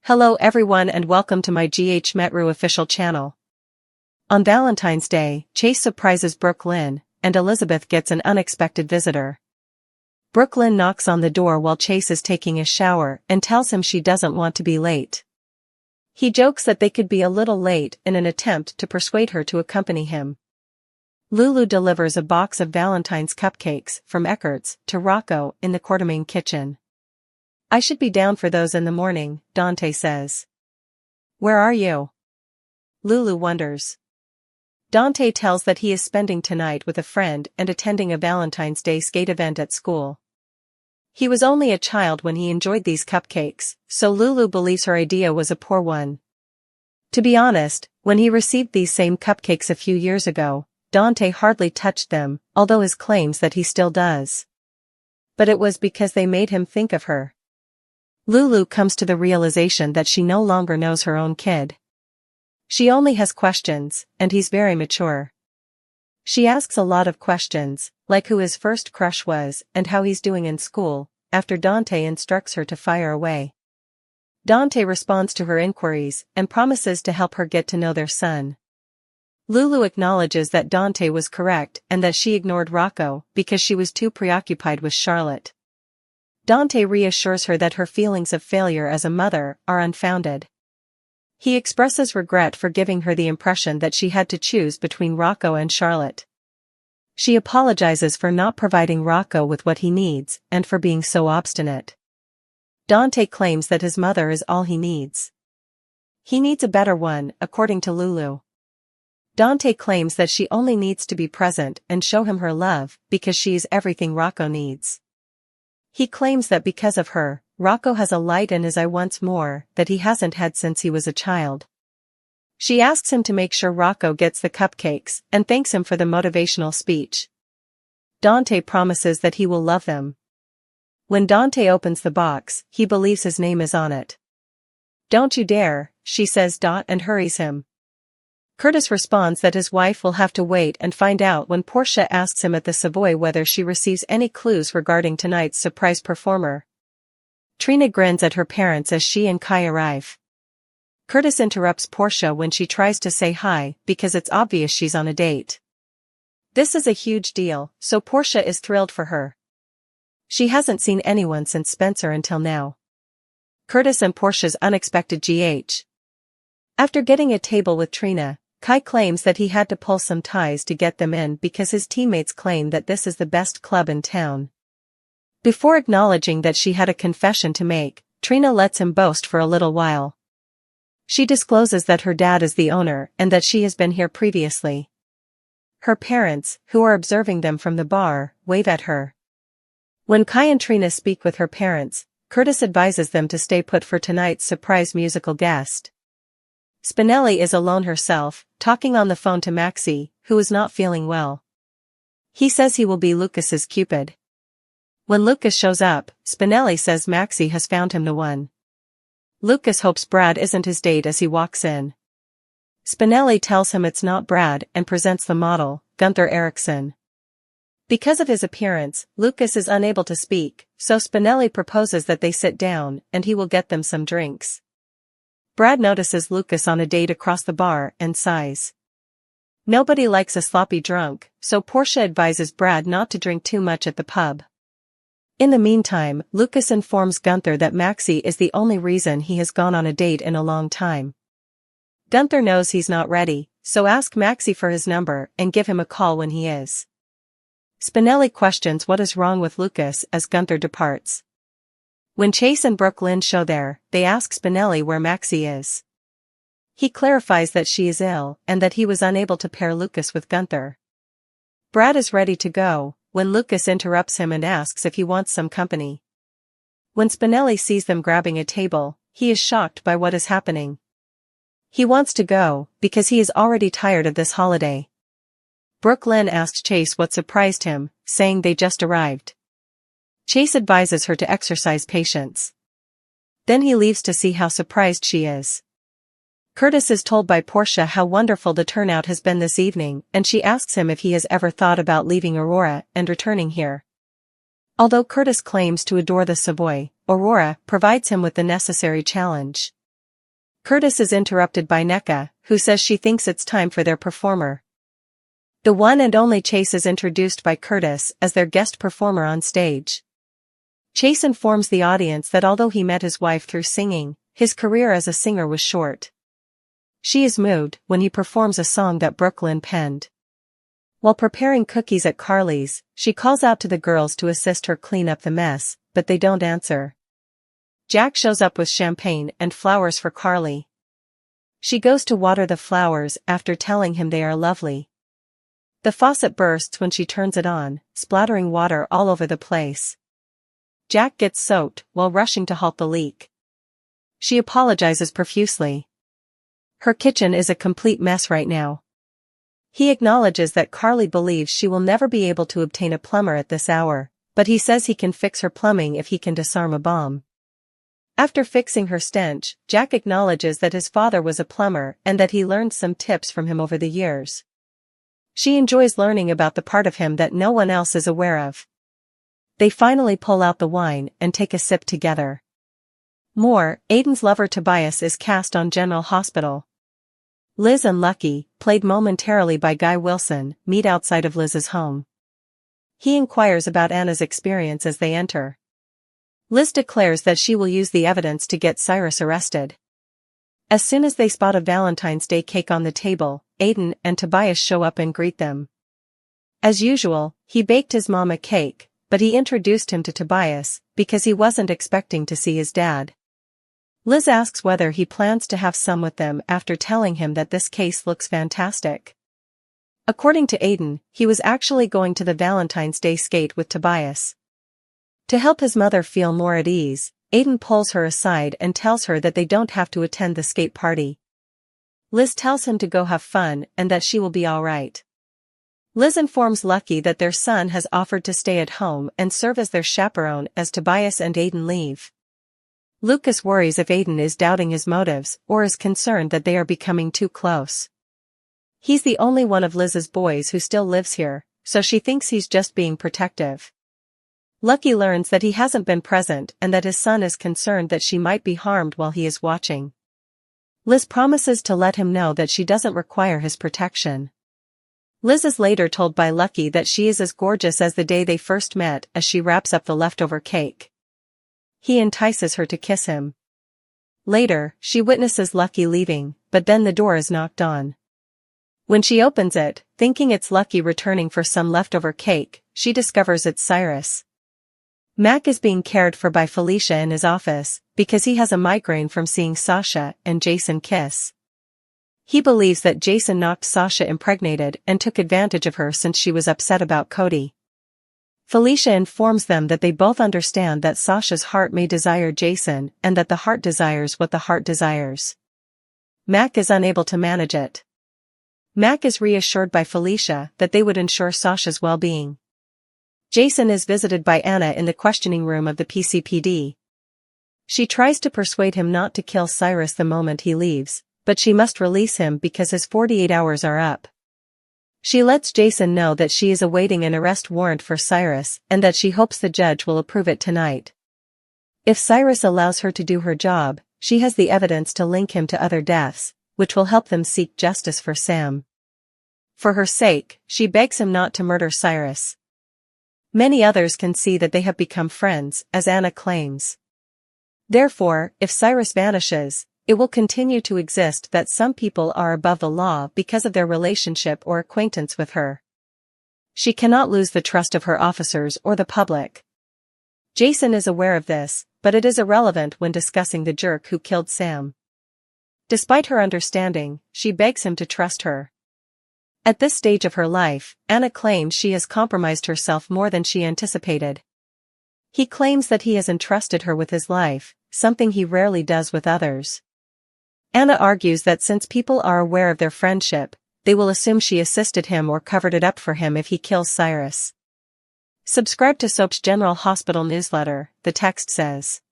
Hello everyone and welcome to my GH Metru official channel. On Valentine's Day, Chase surprises Brooklyn, and Elizabeth gets an unexpected visitor. Brooklyn knocks on the door while Chase is taking a shower and tells him she doesn't want to be late. He jokes that they could be a little late in an attempt to persuade her to accompany him. Lulu delivers a box of Valentine's cupcakes from Eckert's to Rocco in the Quartermain kitchen. I should be down for those in the morning, Dante says. Where are you? Lulu wonders. Dante tells that he is spending tonight with a friend and attending a Valentine's Day skate event at school. He was only a child when he enjoyed these cupcakes, so Lulu believes her idea was a poor one. To be honest, when he received these same cupcakes a few years ago, Dante hardly touched them, although his claims that he still does. But it was because they made him think of her. Lulu comes to the realization that she no longer knows her own kid. She only has questions, and he's very mature. She asks a lot of questions, like who his first crush was and how he's doing in school, after Dante instructs her to fire away. Dante responds to her inquiries and promises to help her get to know their son. Lulu acknowledges that Dante was correct and that she ignored Rocco because she was too preoccupied with Charlotte. Dante reassures her that her feelings of failure as a mother are unfounded. He expresses regret for giving her the impression that she had to choose between Rocco and Charlotte. She apologizes for not providing Rocco with what he needs and for being so obstinate. Dante claims that his mother is all he needs. He needs a better one, according to Lulu. Dante claims that she only needs to be present and show him her love because she is everything Rocco needs. He claims that because of her, Rocco has a light in his eye once more that he hasn't had since he was a child. She asks him to make sure Rocco gets the cupcakes and thanks him for the motivational speech. Dante promises that he will love them. When Dante opens the box, he believes his name is on it. Don't you dare, she says and hurries him. Curtis responds that his wife will have to wait and find out when Portia asks him at the Savoy whether she receives any clues regarding tonight's surprise performer. Trina grins at her parents as she and Kai arrive. Curtis interrupts Portia when she tries to say hi because it's obvious she's on a date. This is a huge deal, so Portia is thrilled for her. She hasn't seen anyone since Spencer until now. Curtis and Portia's unexpected GH. After getting a table with Trina, Kai claims that he had to pull some ties to get them in because his teammates claim that this is the best club in town. Before acknowledging that she had a confession to make, Trina lets him boast for a little while. She discloses that her dad is the owner and that she has been here previously. Her parents, who are observing them from the bar, wave at her. When Kai and Trina speak with her parents, Curtis advises them to stay put for tonight's surprise musical guest. Spinelli is alone herself, talking on the phone to Maxie, who is not feeling well. He says he will be Lucas's Cupid. When Lucas shows up, Spinelli says Maxie has found him the one. Lucas hopes Brad isn't his date as he walks in. Spinelli tells him it's not Brad and presents the model, Gunther Eriksson. Because of his appearance, Lucas is unable to speak, so Spinelli proposes that they sit down and he will get them some drinks. Brad notices Lucas on a date across the bar and sighs. Nobody likes a sloppy drunk, so Portia advises Brad not to drink too much at the pub. In the meantime, Lucas informs Gunther that Maxie is the only reason he has gone on a date in a long time. Gunther knows he's not ready, so asks Maxie for his number and give him a call when he is. Spinelli questions what is wrong with Lucas as Gunther departs. When Chase and Brooklyn show there, they ask Spinelli where Maxie is. He clarifies that she is ill and that he was unable to pair Lucas with Gunther. Brad is ready to go, when Lucas interrupts him and asks if he wants some company. When Spinelli sees them grabbing a table, he is shocked by what is happening. He wants to go, because he is already tired of this holiday. Brooklyn asks Chase what surprised him, saying they just arrived. Chase advises her to exercise patience. Then he leaves to see how surprised she is. Curtis is told by Portia how wonderful the turnout has been this evening and she asks him if he has ever thought about leaving Aurora and returning here. Although Curtis claims to adore the Savoy, Aurora provides him with the necessary challenge. Curtis is interrupted by Nneka, who says she thinks it's time for their performer. The one and only Chase is introduced by Curtis as their guest performer on stage. Chase informs the audience that although he met his wife through singing, his career as a singer was short. She is moved when he performs a song that Brooklyn penned. While preparing cookies at Carly's, she calls out to the girls to assist her clean up the mess, but they don't answer. Jack shows up with champagne and flowers for Carly. She goes to water the flowers after telling him they are lovely. The faucet bursts when she turns it on, splattering water all over the place. Jack gets soaked while rushing to halt the leak. She apologizes profusely. Her kitchen is a complete mess right now. He acknowledges that Carly believes she will never be able to obtain a plumber at this hour, but he says he can fix her plumbing if he can disarm a bomb. After fixing her stench, Jack acknowledges that his father was a plumber and that he learned some tips from him over the years. She enjoys learning about the part of him that no one else is aware of. They finally pull out the wine and take a sip together. Aiden's lover Tobias is cast on General Hospital. Liz and Lucky, played momentarily by Guy Wilson, meet outside of Liz's home. He inquires about Anna's experience as they enter. Liz declares that she will use the evidence to get Cyrus arrested. As soon as they spot a Valentine's Day cake on the table, Aiden and Tobias show up and greet them. As usual, he baked his mom a cake, but he introduced him to Tobias because he wasn't expecting to see his dad. Liz asks whether he plans to have some with them after telling him that this case looks fantastic. According to Aiden, he was actually going to the Valentine's Day skate with Tobias. To help his mother feel more at ease, Aiden pulls her aside and tells her that they don't have to attend the skate party. Liz tells him to go have fun and that she will be alright. Liz informs Lucky that their son has offered to stay at home and serve as their chaperone as Tobias and Aiden leave. Lucas worries if Aiden is doubting his motives or is concerned that they are becoming too close. He's the only one of Liz's boys who still lives here, so she thinks he's just being protective. Lucky learns that he hasn't been present and that his son is concerned that she might be harmed while he is watching. Liz promises to let him know that she doesn't require his protection. Liz is later told by Lucky that she is as gorgeous as the day they first met as she wraps up the leftover cake. He entices her to kiss him. Later, she witnesses Lucky leaving, but then the door is knocked on. When she opens it, thinking it's Lucky returning for some leftover cake, she discovers it's Cyrus. Mac is being cared for by Felicia in his office because he has a migraine from seeing Sasha and Jason kiss. He believes that Jason knocked Sasha impregnated and took advantage of her since she was upset about Cody. Felicia informs them that they both understand that Sasha's heart may desire Jason and that the heart desires what the heart desires. Mac is unable to manage it. Mac is reassured by Felicia that they would ensure Sasha's well-being. Jason is visited by Anna in the questioning room of the PCPD. She tries to persuade him not to kill Cyrus the moment he leaves, but she must release him because his 48 hours are up. She lets Jason know that she is awaiting an arrest warrant for Cyrus and that she hopes the judge will approve it tonight. If Cyrus allows her to do her job, she has the evidence to link him to other deaths, which will help them seek justice for Sam. For her sake, she begs him not to murder Cyrus. Many others can see that they have become friends, as Anna claims. Therefore, if Cyrus vanishes, it will continue to exist that some people are above the law because of their relationship or acquaintance with her. She cannot lose the trust of her officers or the public. Jason is aware of this, but it is irrelevant when discussing the jerk who killed Sam. Despite her understanding, she begs him to trust her. At this stage of her life, Anna claims she has compromised herself more than she anticipated. He claims that he has entrusted her with his life, something he rarely does with others. Anna argues that since people are aware of their friendship, they will assume she assisted him or covered it up for him if he kills Cyrus. Subscribe to Soap's General Hospital newsletter, the text says.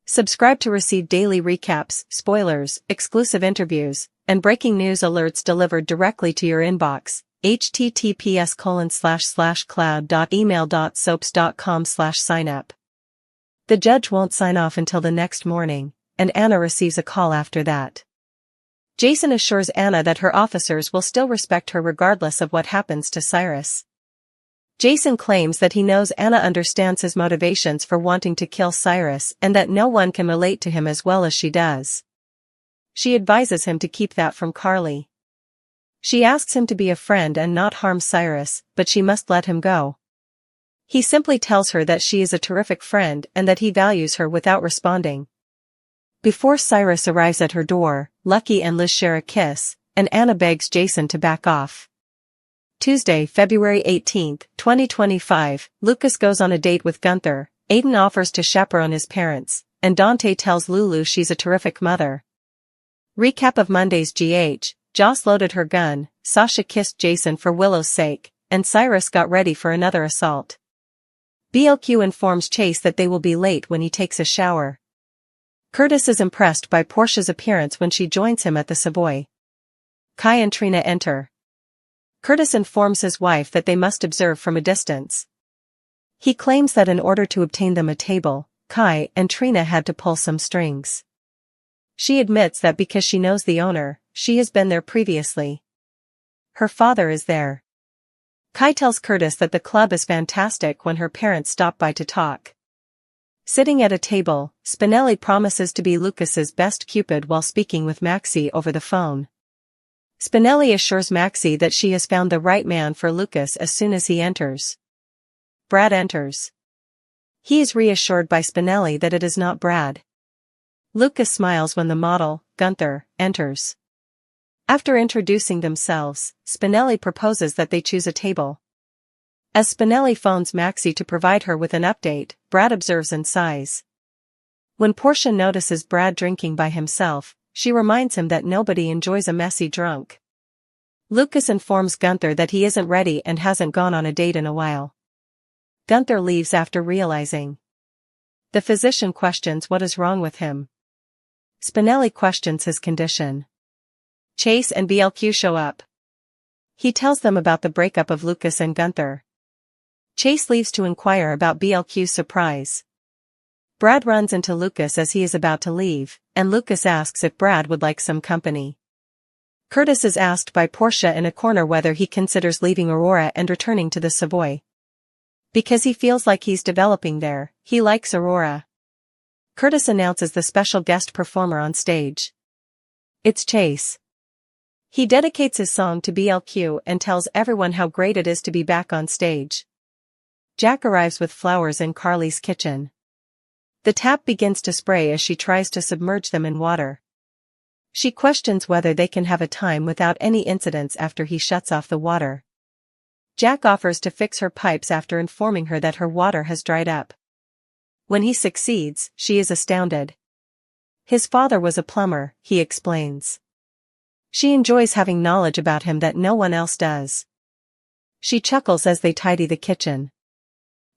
Subscribe to receive daily recaps, spoilers, exclusive interviews, and breaking news alerts delivered directly to your inbox. https://cloud.email.soaps.com/signup. The judge won't sign off until the next morning, and Anna receives a call after that. Jason assures Anna that her officers will still respect her regardless of what happens to Cyrus. Jason claims that he knows Anna understands his motivations for wanting to kill Cyrus and that no one can relate to him as well as she does. She advises him to keep that from Carly. She asks him to be a friend and not harm Cyrus, but she must let him go. He simply tells her that she is a terrific friend and that he values her without responding. Before Cyrus arrives at her door, Lucky and Liz share a kiss, and Anna begs Jason to back off. Tuesday, February 18, 2025, Lucas goes on a date with Gunther, Aiden offers to chaperone his parents, and Dante tells Lulu she's a terrific mother. Recap of Monday's GH, Joss loaded her gun, Sasha kissed Jason for Willow's sake, and Cyrus got ready for another assault. BLQ informs Chase that they will be late when he takes a shower. Curtis is impressed by Portia's appearance when she joins him at the Savoy. Kai and Trina enter. Curtis informs his wife that they must observe from a distance. He claims that in order to obtain them a table, Kai and Trina had to pull some strings. She admits that because she knows the owner, she has been there previously. Her father is there. Kai tells Curtis that the club is fantastic when her parents stop by to talk. Sitting at a table, Spinelli promises to be Lucas's best Cupid while speaking with Maxie over the phone. Spinelli assures Maxie that she has found the right man for Lucas as soon as he enters. Brad enters. He is reassured by Spinelli that it is not Brad. Lucas smiles when the model, Gunther, enters. After introducing themselves, Spinelli proposes that they choose a table. As Spinelli phones Maxie to provide her with an update, Brad observes and sighs. When Portia notices Brad drinking by himself, she reminds him that nobody enjoys a messy drunk. Lucas informs Gunther that he isn't ready and hasn't gone on a date in a while. Gunther leaves after realizing. The physician questions what is wrong with him. Spinelli questions his condition. Chase and BLQ show up. He tells them about the breakup of Lucas and Gunther. Chase leaves to inquire about BLQ's surprise. Brad runs into Lucas as he is about to leave, and Lucas asks if Brad would like some company. Curtis is asked by Portia in a corner whether he considers leaving Aurora and returning to the Savoy. Because he feels like he's developing there, he likes Aurora. Curtis announces the special guest performer on stage. It's Chase. He dedicates his song to BLQ and tells everyone how great it is to be back on stage. Jack arrives with flowers in Carly's kitchen. The tap begins to spray as she tries to submerge them in water. She questions whether they can have a time without any incidents after he shuts off the water. Jack offers to fix her pipes after informing her that her water has dried up. When he succeeds, she is astounded. His father was a plumber, he explains. She enjoys having knowledge about him that no one else does. She chuckles as they tidy the kitchen.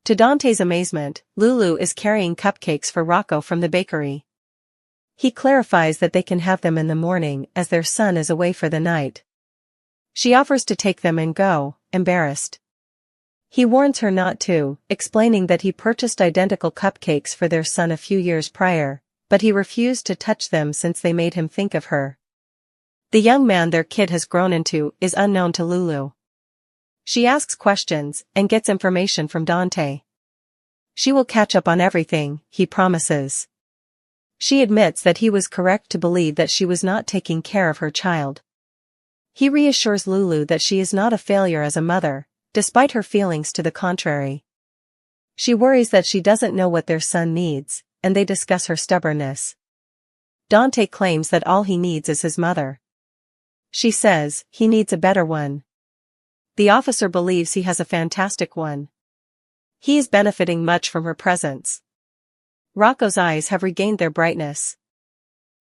To Dante's amazement, Lulu is carrying cupcakes for Rocco from the bakery. He clarifies that they can have them in the morning as their son is away for the night. She offers to take them and go, embarrassed. He warns her not to, explaining that he purchased identical cupcakes for their son a few years prior, but he refused to touch them since they made him think of her. The young man their kid has grown into is unknown to Lulu. She asks questions and gets information from Dante. She will catch up on everything, he promises. She admits that he was correct to believe that she was not taking care of her child. He reassures Lulu that she is not a failure as a mother, despite her feelings to the contrary. She worries that she doesn't know what their son needs, and they discuss her stubbornness. Dante claims that all he needs is his mother. She says, he needs a better one. The officer believes he has a fantastic one. He is benefiting much from her presence. Rocco's eyes have regained their brightness.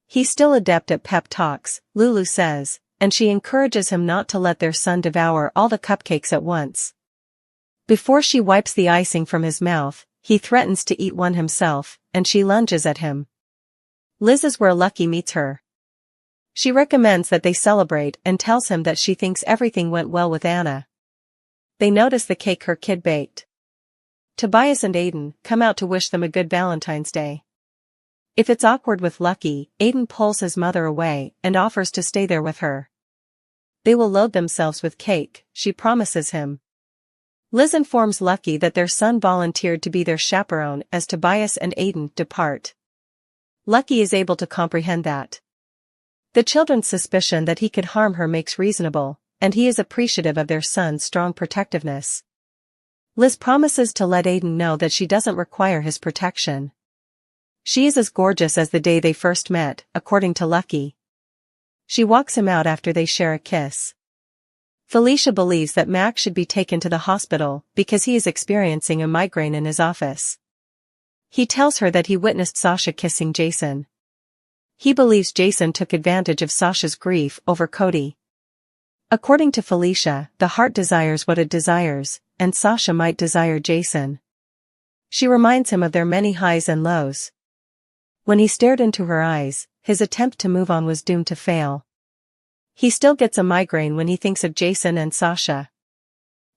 He's still adept at pep talks, Lulu says, and she encourages him not to let their son devour all the cupcakes at once. Before she wipes the icing from his mouth, he threatens to eat one himself, and she lunges at him. Liz is where Lucky meets her. She recommends that they celebrate and tells him that she thinks everything went well with Anna. They notice the cake her kid baked. Tobias and Aiden come out to wish them a good Valentine's Day. If it's awkward with Lucky, Aiden pulls his mother away and offers to stay there with her. They will load themselves with cake, she promises him. Liz informs Lucky that their son volunteered to be their chaperone as Tobias and Aiden depart. Lucky is able to comprehend that. The children's suspicion that he could harm her makes reasonable, and he is appreciative of their son's strong protectiveness. Liz promises to let Aiden know that she doesn't require his protection. She is as gorgeous as the day they first met, according to Lucky. She walks him out after they share a kiss. Felicia believes that Mac should be taken to the hospital because he is experiencing a migraine in his office. He tells her that he witnessed Sasha kissing Jason. He believes Jason took advantage of Sasha's grief over Cody. According to Felicia, the heart desires what it desires, and Sasha might desire Jason. She reminds him of their many highs and lows. When he stared into her eyes, his attempt to move on was doomed to fail. He still gets a migraine when he thinks of Jason and Sasha.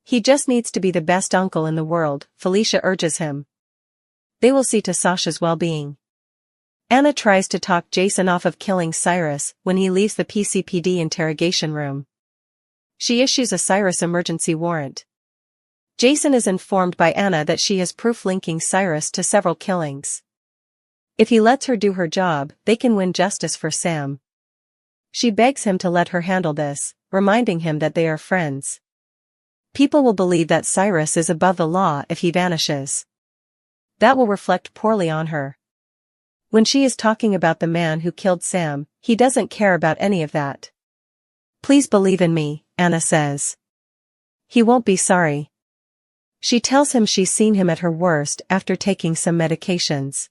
He just needs to be the best uncle in the world, Felicia urges him. They will see to Sasha's well-being. Anna tries to talk Jason off of killing Cyrus when he leaves the PCPD interrogation room. She issues a Cyrus emergency warrant. Jason is informed by Anna that she has proof linking Cyrus to several killings. If he lets her do her job, they can win justice for Sam. She begs him to let her handle this, reminding him that they are friends. People will believe that Cyrus is above the law if he vanishes. That will reflect poorly on her. When she is talking about the man who killed Sam, he doesn't care about any of that. Please believe in me, Anna says. He won't be sorry. She tells him she's seen him at her worst after taking some medications.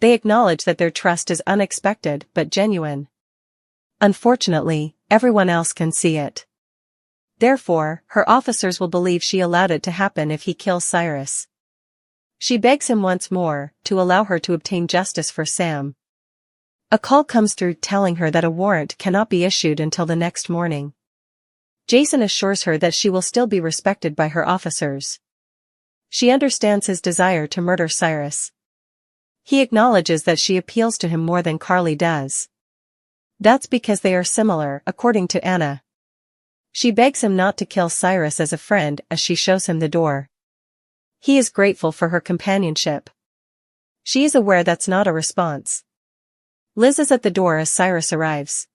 They acknowledge that their trust is unexpected but genuine. Unfortunately, everyone else can see it. Therefore, her officers will believe she allowed it to happen if he kills Cyrus. She begs him once more to allow her to obtain justice for Sam. A call comes through telling her that a warrant cannot be issued until the next morning. Jason assures her that she will still be respected by her officers. She understands his desire to murder Cyrus. He acknowledges that she appeals to him more than Carly does. That's because they are similar, according to Anna. She begs him not to kill Cyrus as a friend as she shows him the door. He is grateful for her companionship. She is aware that's not a response. Liz is at the door as Cyrus arrives.